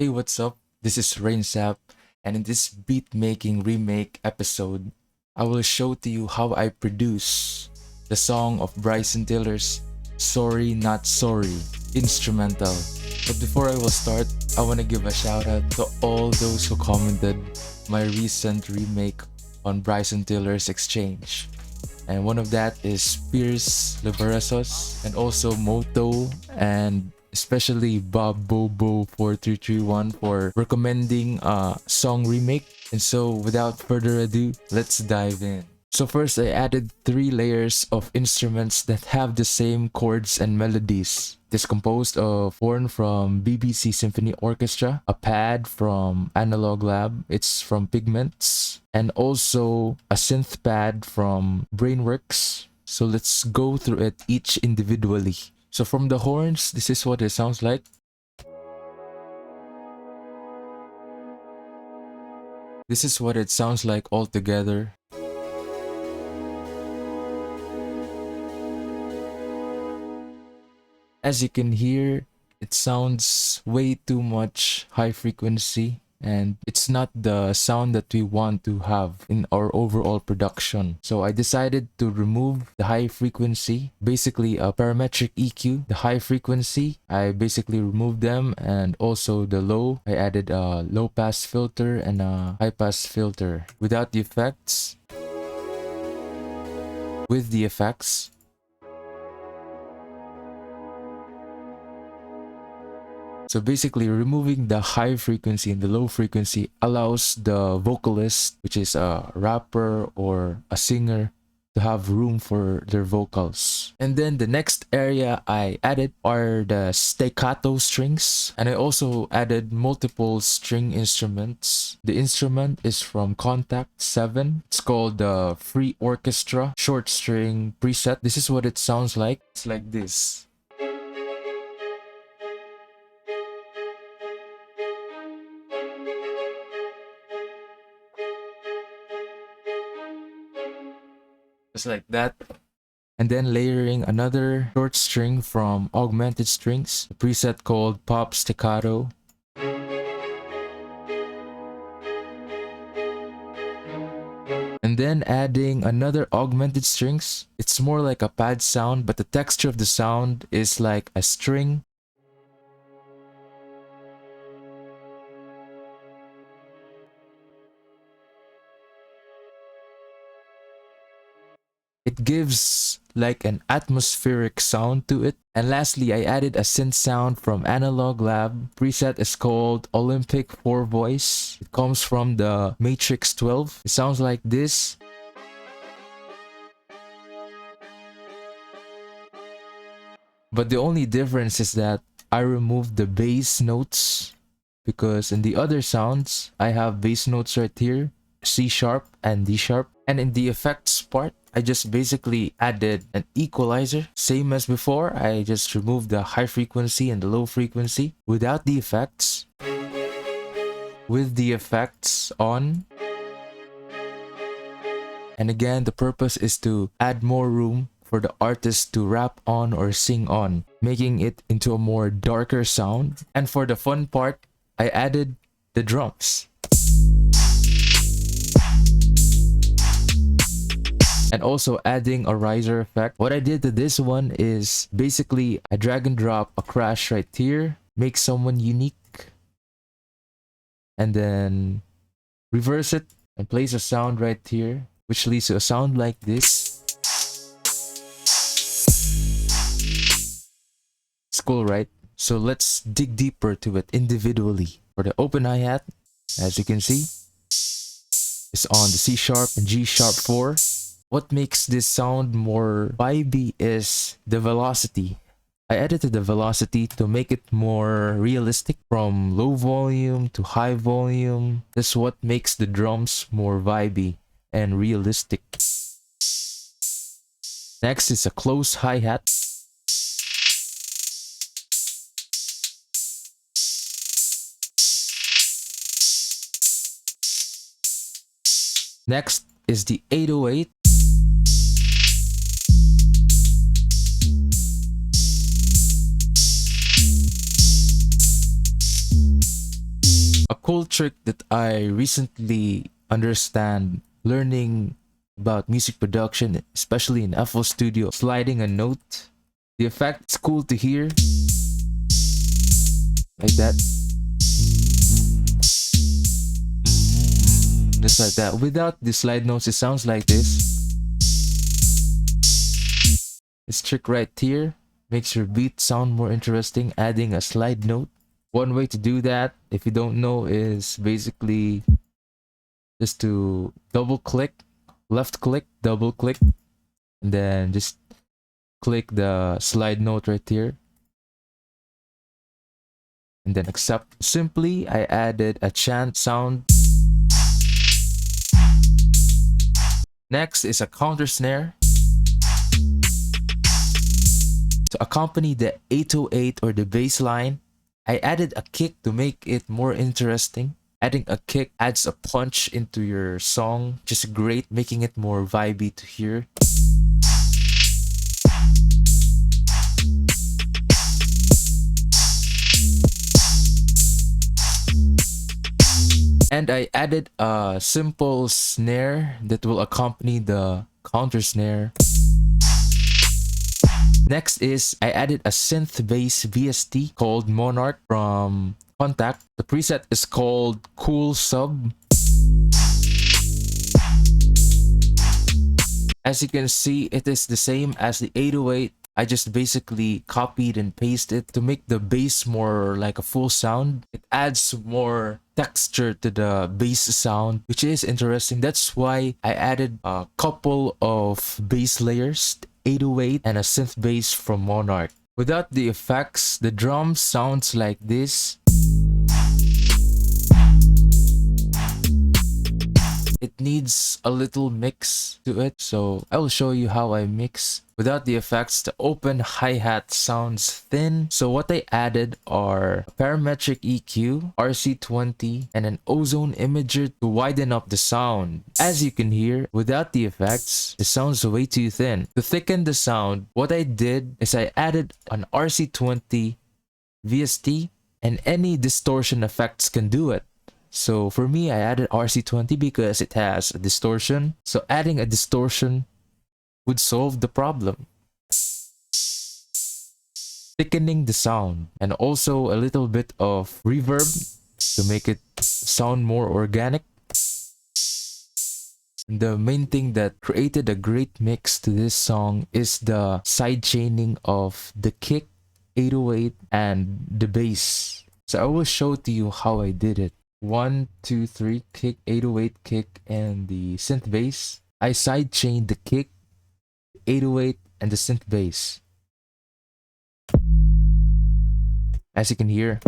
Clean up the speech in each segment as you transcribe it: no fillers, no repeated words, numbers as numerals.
Hey, what's up? This is ReinSap, and in this beat making remake episode, I will show to you how I produce the song of Bryson Tiller's Sorry Not Sorry instrumental. But before I will start, I want to give a shout out to all those who commented my recent remake on Bryson Tiller's Exchange. And one of that is Pierce Liberasos and also Moto and especially Bob Bobo 4331 for recommending a song remake. And so without further ado, let's dive in. So first I added 3 layers of instruments that have the same chords and melodies. It is composed of horn from BBC Symphony Orchestra, a pad from Analog Lab, it's from Pigments, and also a synth pad from Brainworks. So let's go through it each individually. So from the horns, this is what it sounds like. This is what it sounds like all together. As you can hear, it sounds way too much high frequency, and it's not the sound that we want to have in our overall production. So I decided to remove the high frequency, basically a parametric EQ. The high frequency, I basically removed them, and also the low, I added a low pass filter and a high pass filter. Without the effects, with the effects, so basically removing the high frequency and the low frequency allows the vocalist, which is a rapper or a singer, to have room for their vocals. And then the next area I added are the staccato strings, and I also added multiple string instruments. The instrument is from Contact 7. It's called the Free Orchestra short string preset. This is what it sounds like. It's like this. Just like that. And then layering another short string from Augmented Strings, a preset called Pop Staccato. And then adding another augmented strings. It's more like a pad sound, but the texture of the sound is like a string. It gives like an atmospheric sound to it. And lastly, I added a synth sound from Analog Lab. Preset is called Olympic 4 Voice. It comes from the Matrix 12. It sounds like this. But the only difference is that I removed the bass notes, because in the other sounds, I have bass notes right here, C sharp and D sharp. And in the effects part, I just basically added an equalizer. Same as before, I just removed the high frequency and the low frequency without the effects. With the effects on. And again, the purpose is to add more room for the artist to rap on or sing on, making it into a more darker sound. And for the fun part, I added the drums. And also adding a riser effect. What I did to this one is basically I drag and drop a crash right here, make someone unique, and then reverse it and place a sound right here, which leads to a sound like this. It's cool, right? So let's dig deeper to it individually. For the open hi-hat, as you can see, it's on the C sharp and G sharp 4. What makes this sound more vibey is the velocity. I edited the velocity to make it more realistic, from low volume to high volume. That's what makes the drums more vibey and realistic. Next is a close hi-hat. Next is the 808. A cool trick that I recently understand learning about music production, especially in FL Studio, sliding a note. The effect is cool to hear, like that. Just like that. Without the slide notes, it sounds like this. This trick right here makes your beat sound more interesting, adding a slide note. One way to do that, if you don't know, is basically just to double click, left click, double click, and then just click the slide note right here. And then accept. Simply, I added a chant sound. Next is a counter snare. To accompany the 808 or the bass line, I added a kick to make it more interesting. Adding a kick adds a punch into your song, just great, making it more vibey to hear. And I added a simple snare that will accompany the counter snare. Next is I added a synth bass VST called Monarch from Contact. The preset is called Cool Sub. As you can see, it is the same as the 808. I just basically copied and pasted to make the bass more like a full sound. It adds more texture to the bass sound, which is interesting. That's why I added a couple of bass layers, 808 and a synth bass from Monarch. Without the effects, the drum sounds like this. It needs a little mix to it, so I will show you how I mix. Without the effects, the open hi-hat sounds thin. So what I added are a parametric EQ, RC20, and an ozone imager to widen up the sound. As you can hear, without the effects, it sounds way too thin. To thicken the sound, what I did is I added an RC20 VST, and any distortion effects can do it. So for me, I added RC20 because it has a distortion. So adding a distortion would solve the problem. Thickening the sound and also a little bit of reverb to make it sound more organic. The main thing that created a great mix to this song is the side chaining of the kick, 808, and the bass. So I will show to you how I did it. 1, 2, 3, kick, 808, kick, and the synth bass. I sidechained the kick, 808, and the synth bass. As you can hear.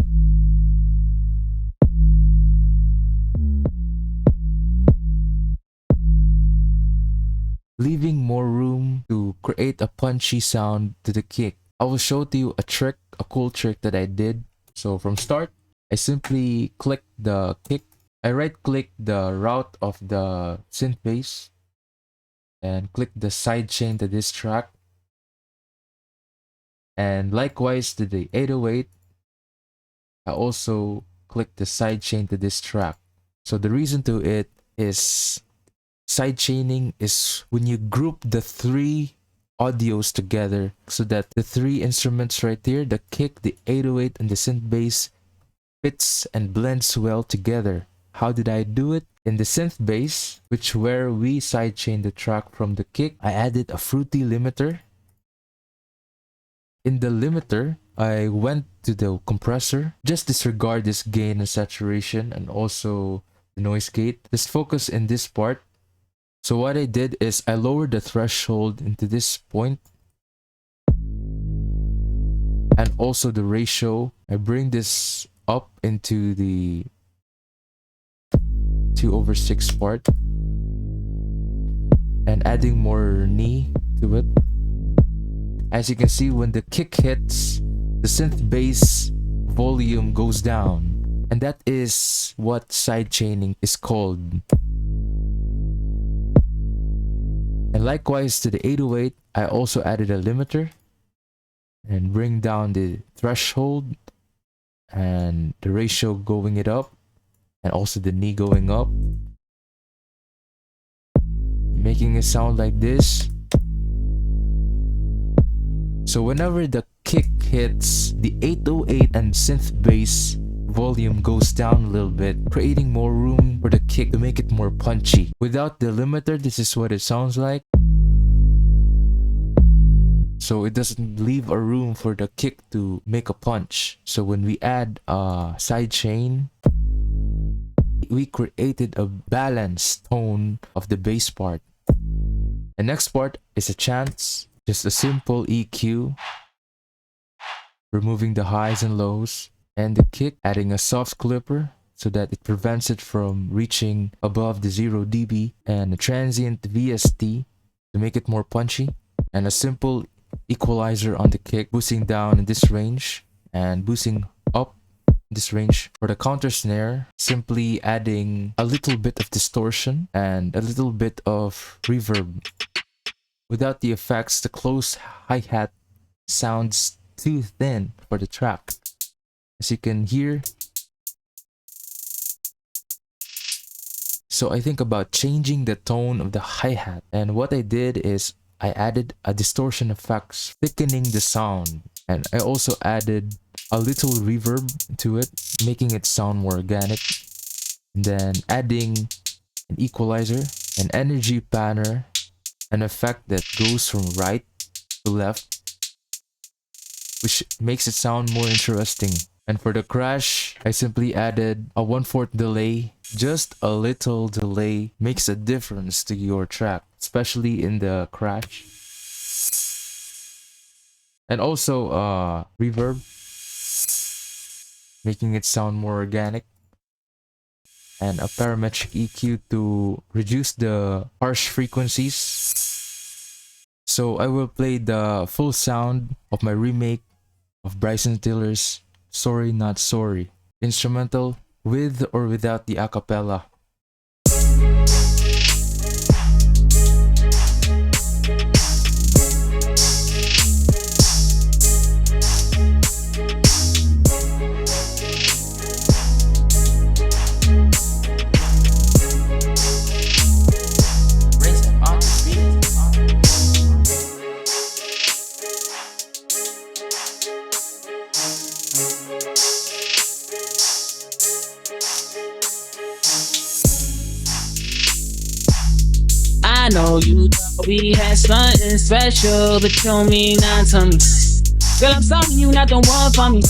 Leaving more room to create a punchy sound to the kick. I will show to you a trick, a cool trick that I did. So from start, I simply click the kick. I right click the route of the synth bass and click the side chain to this track. And likewise to the 808, I also click the side chain to this track. So the reason to it is side chaining is when you group the three audios together so that the three instruments right here, the kick, the 808, and the synth bass, fits and blends well together. How did I do it? In the synth bass, which where we sidechain the track from the kick, I added a fruity limiter. In the limiter, I went to the compressor. Just disregard this gain and saturation and also the noise gate. Just focus in this part. So what I did is I lowered the threshold into this point. And also the ratio. I bring this up into the 2/6 part and adding more knee to it. As you can see, when the kick hits, the synth bass volume goes down, and that is what sidechaining is called. And likewise to the 808, I also added a limiter and bring down the threshold and the ratio, going it up. and also the knee going up, making it sound like this. So whenever the kick hits, the 808 and synth bass volume goes down a little bit, creating more room for the kick to make it more punchy. Without the limiter, this is what it sounds like. So it doesn't leave a room for the kick to make a punch. So when we add a sidechain, we created a balanced tone of the bass part. The next part is a chant, just a simple EQ, removing the highs and lows, and the kick, adding a soft clipper so that it prevents it from reaching above the 0 dB, and a transient VST to make it more punchy, and a simple equalizer on the kick, boosting down in this range and boosting up in this range. For the counter snare, simply adding a little bit of distortion and a little bit of reverb. Without the effects, the close hi-hat sounds too thin for the track. As you can hear. So I think about changing the tone of the hi-hat, and what I did is I added a distortion effects, thickening the sound, and I also added a little reverb to it, making it sound more organic, and then adding an equalizer, an energy panner, an effect that goes from right to left, which makes it sound more interesting. And for the crash, I simply added a 1/4 delay. Just a little delay makes a difference to your track, especially in the crash. And also reverb, making it sound more organic. And a parametric EQ to reduce the harsh frequencies. So I will play the full sound of my remake of Bryson Tiller's Sorry Not Sorry, instrumental with or without the acapella. I know you thought we had something special, but you don't mean nothing to me. Girl, I'm sorry you not the one for me.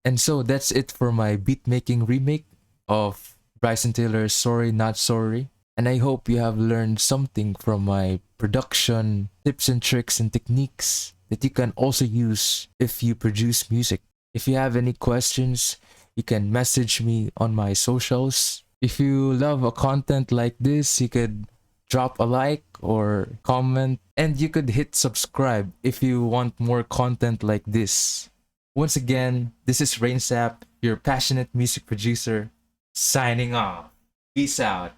And so that's it for my beat making remake of Bryson Tillers' Sorry Not Sorry. And I hope you have learned something from my production tips and tricks and techniques that you can also use if you produce music. If you have any questions, you can message me on my socials. If you love a content like this, you could drop a like or comment, and you could hit subscribe if you want more content like this. Once again, this is ReinSap, your passionate music producer, signing off. Peace out.